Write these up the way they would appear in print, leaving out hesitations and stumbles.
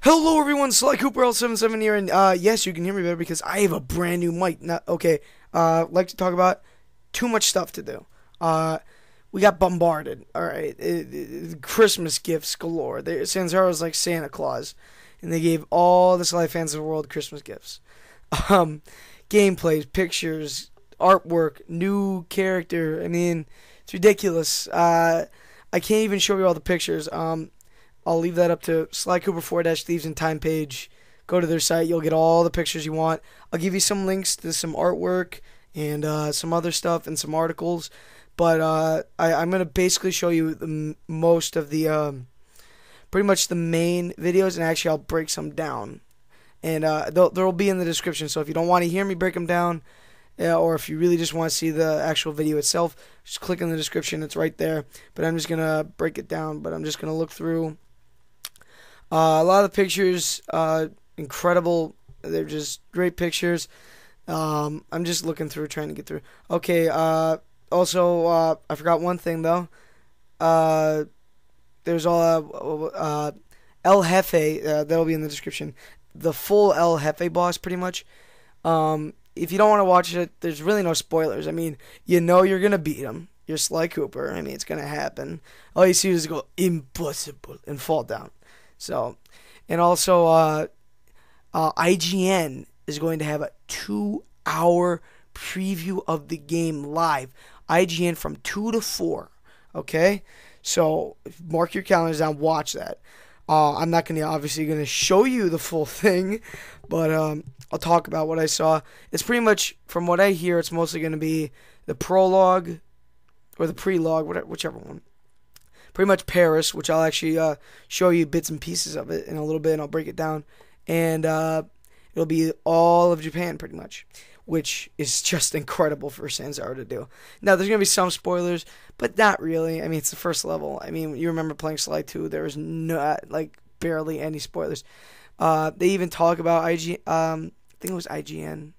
Hello everyone, Sly Cooper L77 here, and yes, you can hear me better because I have a brand new mic. Okay, like to talk about too much stuff to do. We got bombarded. All right, Christmas gifts galore. Sanzaro's like Santa Claus, and they gave all the Sly fans of the world Christmas gifts. Gameplays, pictures, artwork, new character. I mean, it's ridiculous. I can't even show you all the pictures. I'll leave that up to Sly Cooper 4-Thieves and Time page. Go to their site. You'll get all the pictures you want. I'll give you some links to some artwork and some other stuff and some articles. But I'm going to basically show you most of the, pretty much the main videos. And actually, I'll break some down. And they'll be in the description. So if you don't want to hear me break them down, or if you really just want to see the actual video itself, just click in the description. It's right there. But I'm just going to break it down. But I'm just going to look through. A lot of the pictures, incredible. They're just great pictures. I'm just looking through, trying to get through. Okay, also, I forgot one thing, though. There's all, El Jefe, that'll be in the description. The full El Jefe boss, pretty much. If you don't want to watch it, there's really no spoilers. I mean, you know you're going to beat him. You're Sly Cooper. I mean, it's going to happen. All you see is go, impossible, and fall down. So, and also, IGN is going to have a 2-hour preview of the game live. IGN from 2 to 4. Okay? So, mark your calendars down. Watch that. I'm not obviously going to show you the full thing, but I'll talk about what I saw. It's pretty much, from what I hear, it's mostly going to be the prologue or the prelogue, whichever one. Pretty much Paris, which I'll actually show you bits and pieces of it in a little bit, and I'll break it down. And it'll be all of Japan, pretty much, which is just incredible for Sanzaro to do. Now, there's going to be some spoilers, but not really. I mean, it's the first level. I mean, you remember playing Sly 2, there was barely any spoilers. They even talk about I think it was IGN.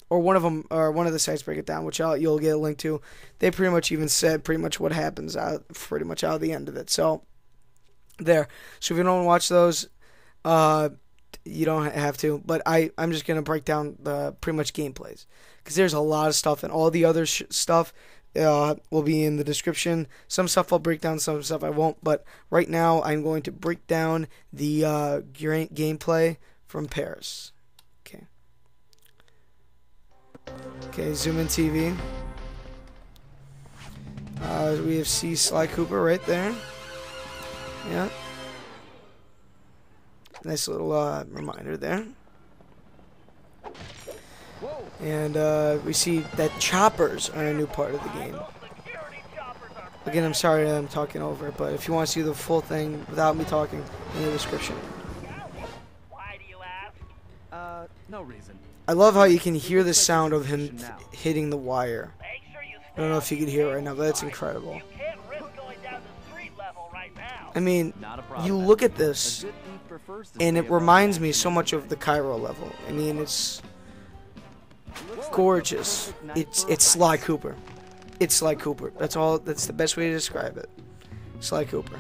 Or one of them, or one of the sites break it down, which you'll get a link to. They pretty much even said pretty much what happens pretty much out of the end of it. So, there. So if you don't want to watch those, you don't have to. But I'm just going to break down the pretty much gameplays. Because there's a lot of stuff, and all the other stuff will be in the description. Some stuff I'll break down, some stuff I won't. But right now, I'm going to break down the gameplay from Paris. Okay, zoom in TV. We have Sly Cooper right there. Yeah. Nice little reminder there. And we see that choppers are a new part of the game. Again, I'm sorry that I'm talking over, but if you want to see the full thing without me talking, in the description. Why do you ask? No reason. I love how you can hear the sound of him hitting the wire. I don't know if you can hear it right now, but that's incredible. I mean, you look at this, and it reminds me so much of the Cairo level. I mean, it's gorgeous. It's Sly Cooper. It's Sly Cooper. That's all. That's the best way to describe it. Sly Cooper.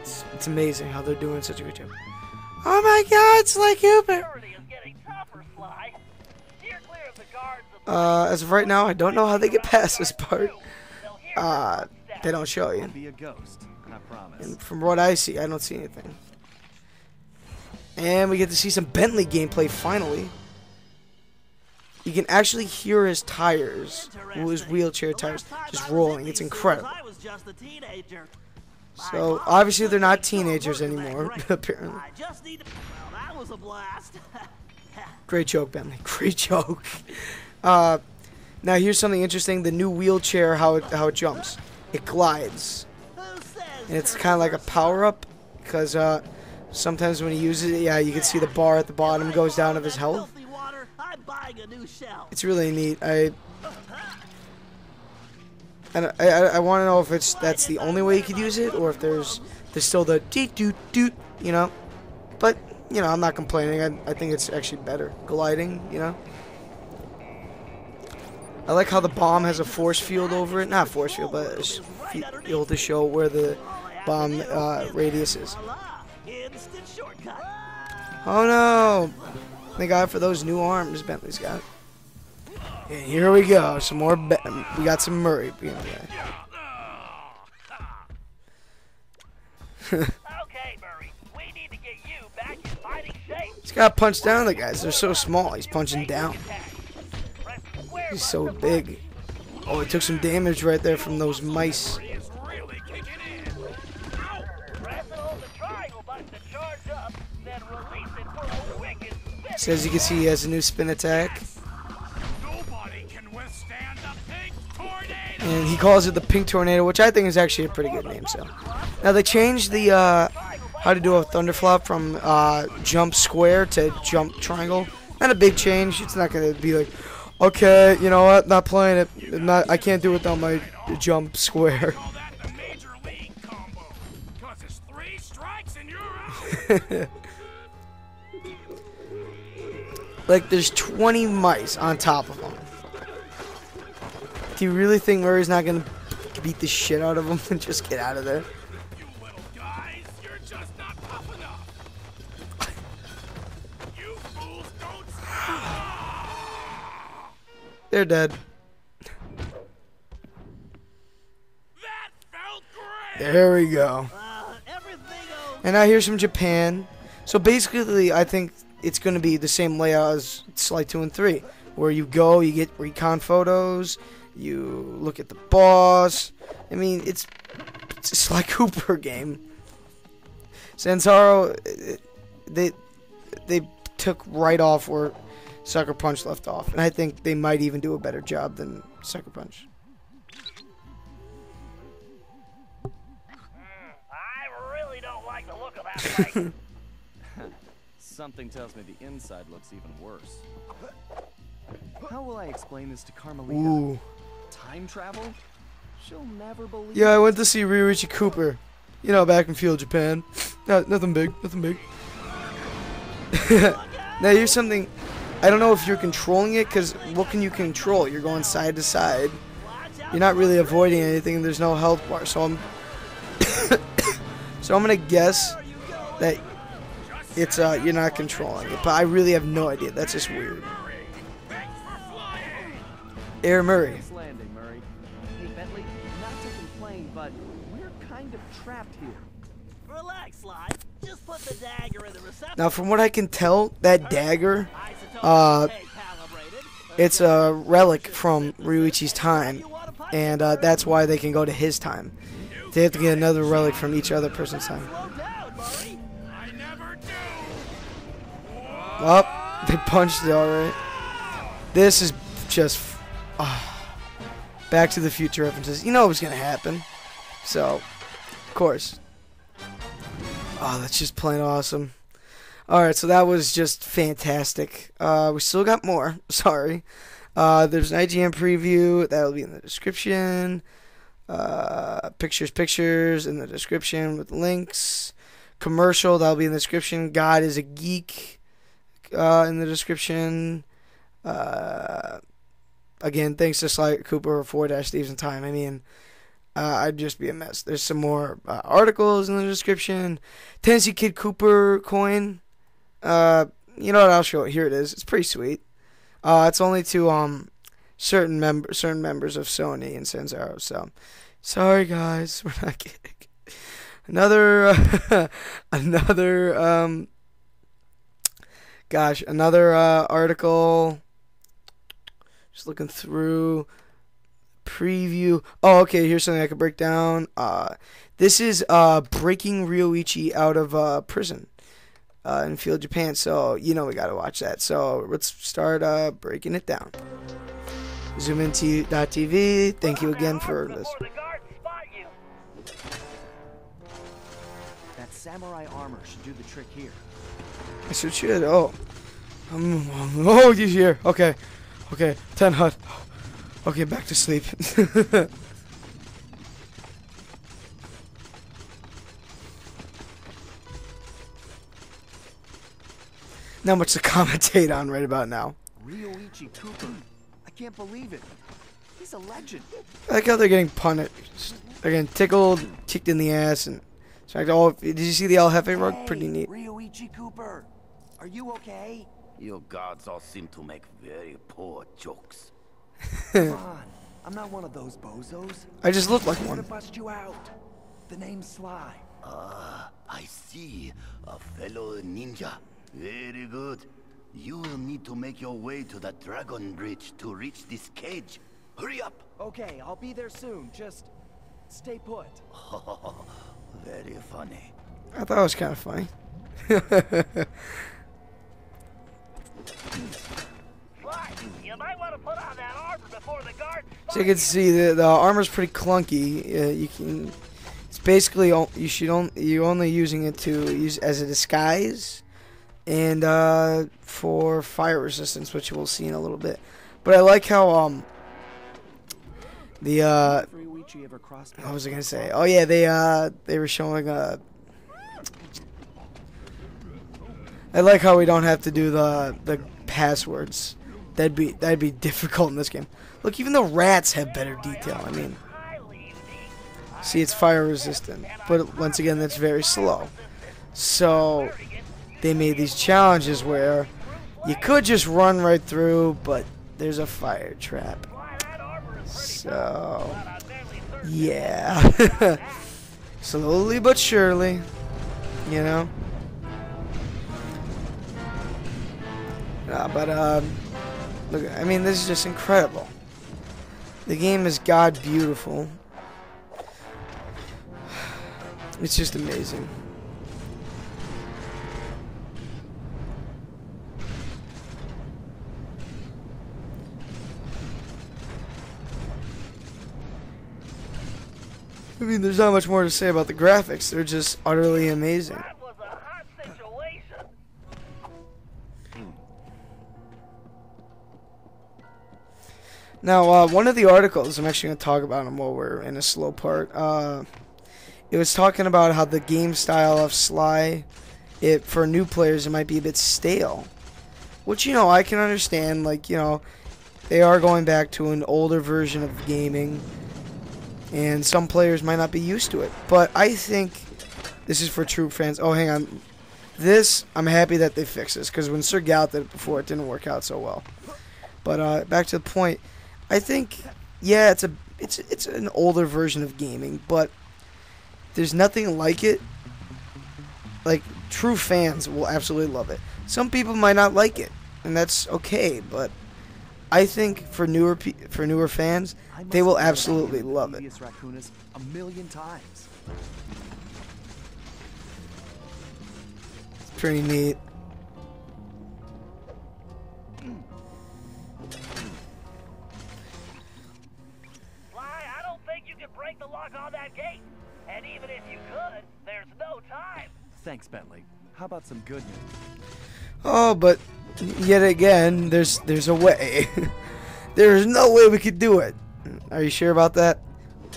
It's amazing how they're doing such a good job. Oh my God, Sly Cooper! As of right now, I don't know how they get past this part. They don't show you. And from what I see, I don't see anything. And we get to see some Bentley gameplay finally. You can actually hear his tires, his wheelchair tires, just rolling. It's incredible. So, obviously they're not teenagers anymore, apparently. Great joke, Bentley. Great joke. Now here's something interesting. The new wheelchair, how it jumps. It glides. And it's kind of like a power-up, because sometimes when he uses it, yeah, you can see the bar at the bottom goes down of his health. It's really neat. I want to know if that's the only way you could use it, or if there's still the doot doot doot, you know. But you know, I'm not complaining. I think it's actually better gliding, you know. I like how the bomb has a force field over it. Not force field, but a field to show where the bomb radius is. Instant shortcut. Oh no! Thank God for those new arms Bentley's got. And here we go. Some more. We got some Murray being there. Okay, Murray. We need to get you back in fighting shape. He's got to punch down the guys. They're so small. He's punching down. He's so big. Oh, he took some damage right there from those mice. So as you can see, he has a new spin attack. And he calls it the Pink Tornado, which I think is actually a pretty good name. So now they changed the how to do a thunder flop from jump square to jump triangle. Not a big change. It's not gonna be like, okay, you know what? Not playing it. I can't do it without my jump square. Like there's 20 mice on top of him. Do you really think Murray's not gonna beat the shit out of him and just get out of there? You little guys, you're just not tough enough. You fools don't stop. They're dead. That felt great. There we go. Everything else. And now here's from Japan. So basically, I think it's going to be the same layout as Sly 2 and 3, where you go, you get recon photos, you look at the boss. I mean, it's a Sly Cooper game. Sansaro, they took right off where Sucker Punch left off, and I think they might even do a better job than Sucker Punch. I really don't like the look of that fight. Something tells me the inside looks even worse. How will I explain this to Carmelita? Ooh. Time travel? She'll never believe Yeah, I went to see Rioichi Cooper. You know, back in Feudal Japan. Nothing big, nothing big. Now here's something. I don't know if you're controlling it, because what can you control? You're going side to side. You're not really avoiding anything. There's no health bar, so I'm so I'm gonna guess that it's you're not controlling it, but I really have no idea. That's just weird. Air Murray. Nice landing, Murray. Hey, Bentley, not to complain, but we're kind of trapped here. Relax, Sly. Just put the dagger in the receptacle. Now, from what I can tell, that dagger, Isotope calibrated. it's a relic from Rioichi's time, and that's why they can go to his time. They have to get another relic from each other person's time. Slow down, Murray. I never do. Oh, they punched it alright. This is just Back to the Future references. You know it was gonna happen, so of course. Oh, that's just plain awesome. Alright, so that was just fantastic. We still got more. Sorry. There's an IGN preview. That'll be in the description. Pictures in the description with links. Commercial, that'll be in the description. God is a Geek in the description. Again, thanks to Sly Cooper for 4-Thieves in Time. I mean, I'd just be a mess. There's some more articles in the description. Tennessee Kid Cooper coin. You know what? I'll show it. Here it is. It's pretty sweet. It's only to certain members of Sony and Sansaro. So, sorry guys, we're not kidding. Another article. Just looking through preview. Oh, okay. Here's something I could break down. This is breaking Rioichi out of prison in Feudal Japan. So you know we gotta watch that. So let's start breaking it down. ZoomIn.tv. Thank you again for this. That samurai armor should do the trick here. I should. Oh, oh, he's here. Okay. 10 hut. Okay, back to sleep. Not much to commentate on right about now. Rioichi Cooper. I can't believe it. He's a legend. I like how they're getting punished. They're getting tickled, kicked in the ass, and So, oh, did you see the El Jefe rug? Pretty neat. Rioichi Cooper, are you okay? You guards all seem to make very poor jokes. Come on, I'm not one of those bozos. I just look like I'm one. gonna bust you out. The name's Sly. Ah, I see. A fellow ninja. Very good. You will need to make your way to the Dragon Bridge to reach this cage. Hurry up! Okay, I'll be there soon. Just stay put. Very funny. I thought it was kind of funny. Sly, you might want to put on that armor before the guards. So you can see the armor's pretty clunky. You can. It's basically you're only using it to use as a disguise, and for fire resistance, which we'll see in a little bit. But I like how Rioichi ever crossed what was I gonna say? Oh yeah, they were showing I like how we don't have to do the passwords. That'd be difficult in this game. Look, even the rats have better detail. I mean, see, it's fire resistant, but once again, that's very slow. So they made these challenges where you could just run right through, but there's a fire trap. So yeah, slowly but surely, you know. But look, I mean, this is just incredible. The game is god beautiful. It's just amazing. I mean, there's not much more to say about the graphics. They're just utterly amazing. That was a hot situation. Now, one of the articles, I'm actually going to talk about them while we're in a slow part. It was talking about how the game style of Sly, for new players, it might be a bit stale. Which, you know, I can understand. Like, you know, they are going back to an older version of gaming. And some players might not be used to it. But I think this is for true fans. Oh, hang on. This, I'm happy that they fixed this. Because when Sir Gal did it before, it didn't work out so well. But back to the point. I think, yeah, it's an older version of gaming. But there's nothing like it. Like, true fans will absolutely love it. Some people might not like it. And that's okay. But I think for newer fans, they will absolutely love it. A million times. It's pretty neat. Sly, I don't think you can break the lock on that gate. And even if you could, there's no time. Thanks, Bentley. How about some good news? Oh, but yet again, there's a way. There's no way we could do it. Are you sure about that?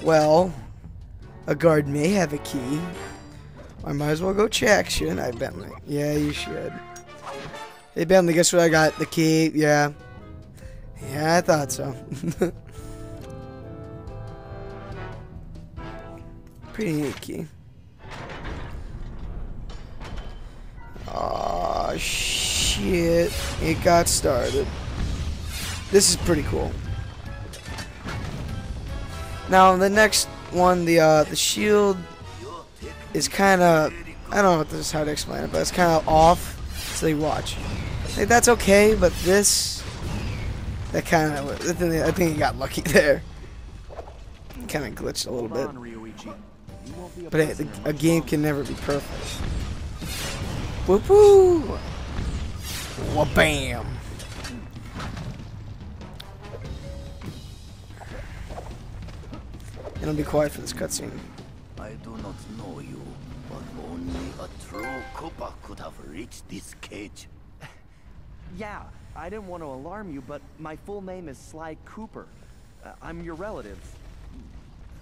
Well, a guard may have a key. I might as well go check, shouldn't I, Bentley? Yeah, you should. Hey, Bentley, guess what I got? The key. Yeah. Yeah, I thought so. Pretty neat key. Aw, shit. It got started. This is pretty cool. Now, the next one, the shield is kind of, I don't know if this is how to explain it, but it's kind of off. So you watch. Like, that's okay, but this, that kind of, I think he got lucky there. Kind of glitched a little bit. But hey, a game can never be perfect. Whoop woo! Wha-bam! And I'll be quiet for this cutscene. I do not know you, but only a true Cooper could have reached this cage. Yeah, I didn't want to alarm you, but my full name is Sly Cooper. I'm your relative.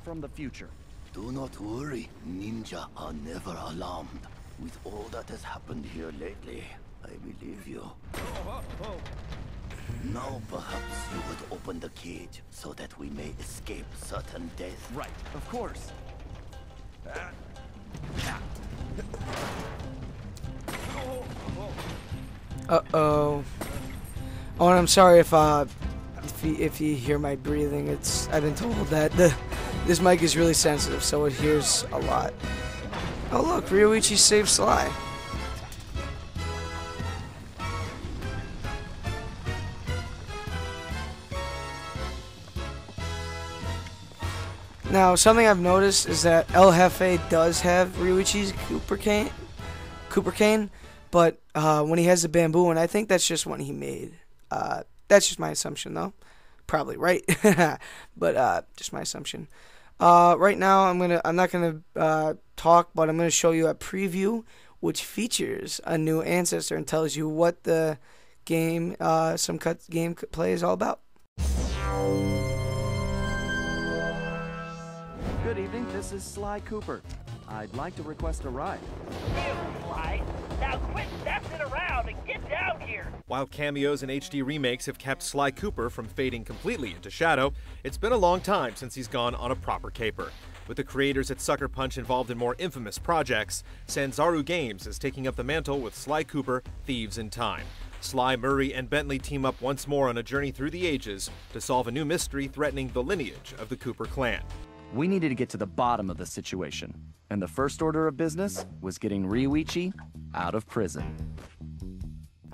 From the future. Do not worry, ninja are never alarmed. With all that has happened here lately, I believe you. Now perhaps you would open the cage so that we may escape certain death. Right, of course. Uh-oh. Oh, and I'm sorry if you hear my breathing. I've been told that this mic is really sensitive, so it hears a lot. Oh look, Rioichi saved Sly. Now, something I've noticed is that El Jefe does have Rioichi's Cooper cane, but when he has the bamboo, and I think that's just one he made. That's just my assumption, though. Probably right, but just my assumption. Right now, I'm not gonna talk, but I'm gonna show you a preview which features a new ancestor and tells you what the game, gameplay is all about. Good evening, this is Sly Cooper. I'd like to request a ride. You, Sly. Now quit messing around and get down here. While cameos and HD remakes have kept Sly Cooper from fading completely into shadow, it's been a long time since he's gone on a proper caper. With the creators at Sucker Punch involved in more infamous projects, Sanzaru Games is taking up the mantle with Sly Cooper, Thieves in Time. Sly, Murray, and Bentley team up once more on a journey through the ages to solve a new mystery threatening the lineage of the Cooper clan. We needed to get to the bottom of the situation, and the first order of business was getting Rioichi out of prison.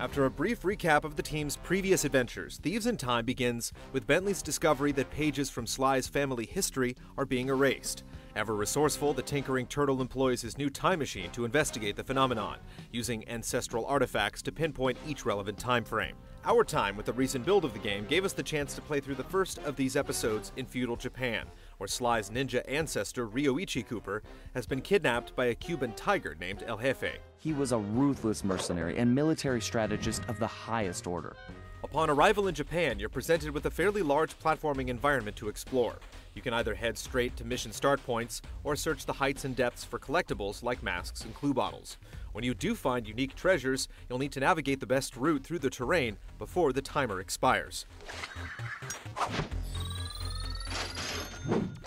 After a brief recap of the team's previous adventures, Thieves in Time begins with Bentley's discovery that pages from Sly's family history are being erased. Ever resourceful, the tinkering turtle employs his new time machine to investigate the phenomenon, using ancestral artifacts to pinpoint each relevant time frame. Our time with the recent build of the game gave us the chance to play through the first of these episodes in Feudal Japan, where Sly's ninja ancestor Rioichi Cooper has been kidnapped by a Cuban tiger named El Jefe. He was a ruthless mercenary and military strategist of the highest order. Upon arrival in Japan, you're presented with a fairly large platforming environment to explore. You can either head straight to mission start points, or search the heights and depths for collectibles like masks and clue bottles. When you do find unique treasures, you'll need to navigate the best route through the terrain before the timer expires.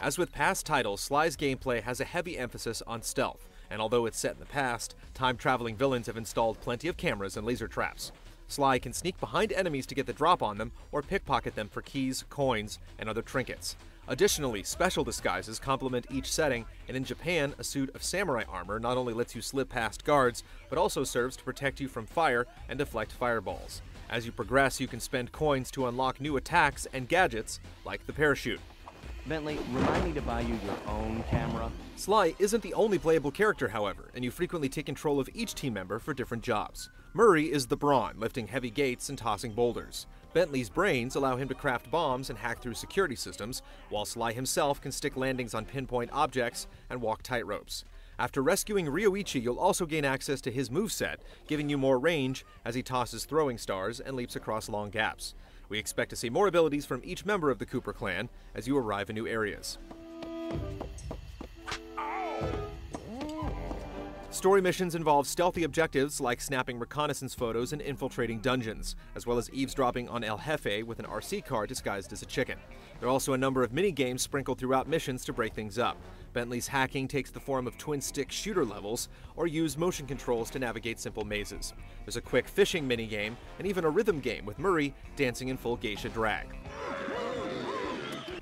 As with past titles, Sly's gameplay has a heavy emphasis on stealth, and although it's set in the past, time-traveling villains have installed plenty of cameras and laser traps. Sly can sneak behind enemies to get the drop on them, or pickpocket them for keys, coins, and other trinkets. Additionally, special disguises complement each setting, and in Japan, a suit of samurai armor not only lets you slip past guards, but also serves to protect you from fire and deflect fireballs. As you progress, you can spend coins to unlock new attacks and gadgets, like the parachute. Bentley, remind me to buy you your own camera. Sly isn't the only playable character, however, and you frequently take control of each team member for different jobs. Murray is the brawn, lifting heavy gates and tossing boulders. Bentley's brains allow him to craft bombs and hack through security systems, while Sly himself can stick landings on pinpoint objects and walk tightropes. After rescuing Rioichi, you'll also gain access to his moveset, giving you more range as he tosses throwing stars and leaps across long gaps. We expect to see more abilities from each member of the Cooper clan as you arrive in new areas. Story missions involve stealthy objectives like snapping reconnaissance photos and infiltrating dungeons, as well as eavesdropping on El Jefe with an RC car disguised as a chicken. There are also a number of mini-games sprinkled throughout missions to break things up. Bentley's hacking takes the form of twin-stick shooter levels, or use motion controls to navigate simple mazes. There's a quick fishing mini-game, and even a rhythm game with Murray dancing in full geisha drag.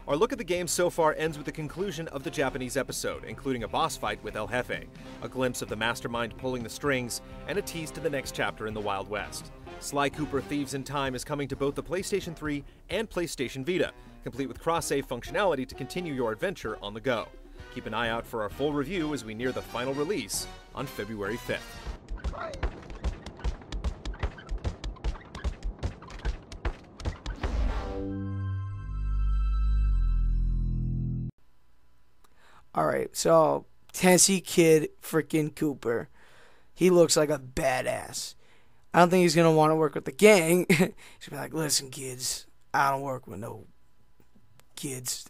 Our look at the game so far ends with the conclusion of the Japanese episode, including a boss fight with El Jefe, a glimpse of the mastermind pulling the strings, and a tease to the next chapter in the Wild West. Sly Cooper Thieves in Time is coming to both the PlayStation 3 and PlayStation Vita, complete with cross-save functionality to continue your adventure on the go. Keep an eye out for our full review as we near the final release on February 5th. Alright, so Tennessee Kid freaking Cooper. He looks like a badass. I don't think he's going to want to work with the gang. He's going to be like, listen, kids, I don't work with no kids.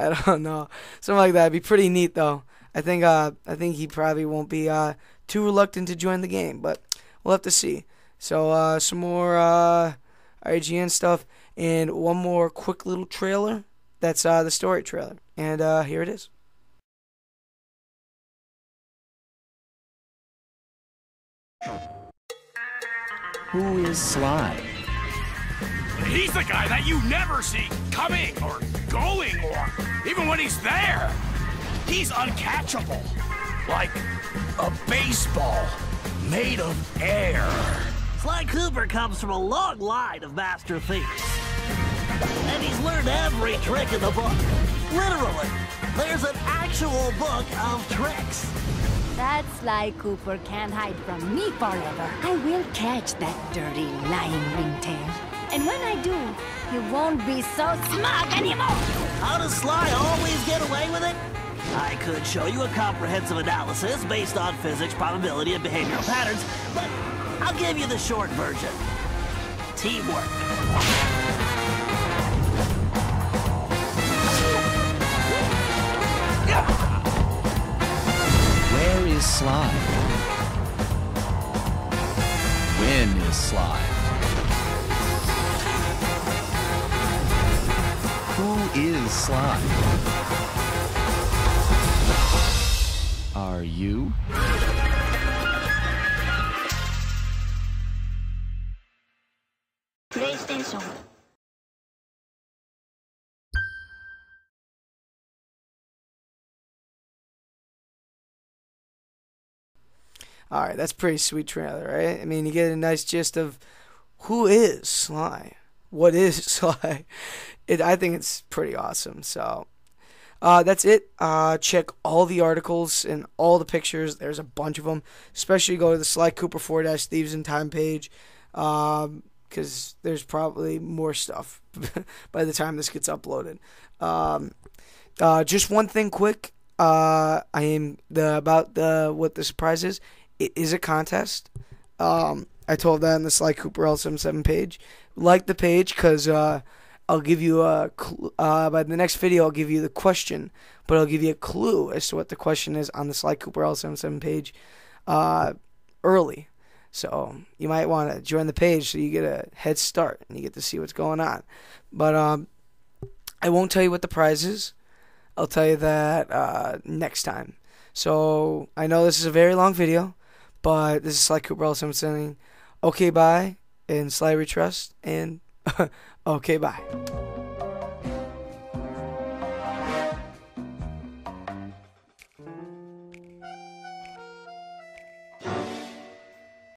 I don't know. Something like that. It'd be pretty neat, though. I think he probably won't be too reluctant to join the game, but we'll have to see. So, some more IGN stuff, and one more quick little trailer. That's the story trailer. And here it is. Who is Sly? He's the guy that you never see coming or going, or even when he's there. He's uncatchable. Like a baseball made of air. Sly Cooper comes from a long line of master thieves. And he's learned every trick in the book. Literally. There's an actual book of tricks. That Sly Cooper can't hide from me forever. I will catch that dirty, lying ringtail. And when I do, he won't be so smug anymore. How does Sly always get away with it? I could show you a comprehensive analysis based on physics, probability, and behavioral patterns, but I'll give you the short version. Teamwork. Where is Sly? When is Sly? Who is Sly? Are you? PlayStation. Alright, that's pretty sweet trailer, right? I mean, you get a nice gist of who is Sly? What is Sly? I think it's pretty awesome. So, that's it. Check all the articles and all the pictures. There's a bunch of them. Especially go to the Sly Cooper 4-Thieves in Time page. Because there's probably more stuff by the time this gets uploaded. Just one thing quick. What the surprise is. It is a contest. I told that on the Sly Cooper L77 page. Like the page because I'll give you a by the next video I'll give you the question, but I'll give you a clue as to what the question is on the Sly Cooper L77 page early. So you might want to join the page so you get a head start and you get to see what's going on. But I won't tell you what the prize is. I'll tell you that next time. So I know this is a very long video, but this is Sly Cooper L77 saying, okay, bye, and Sly We Trust, and okay, bye.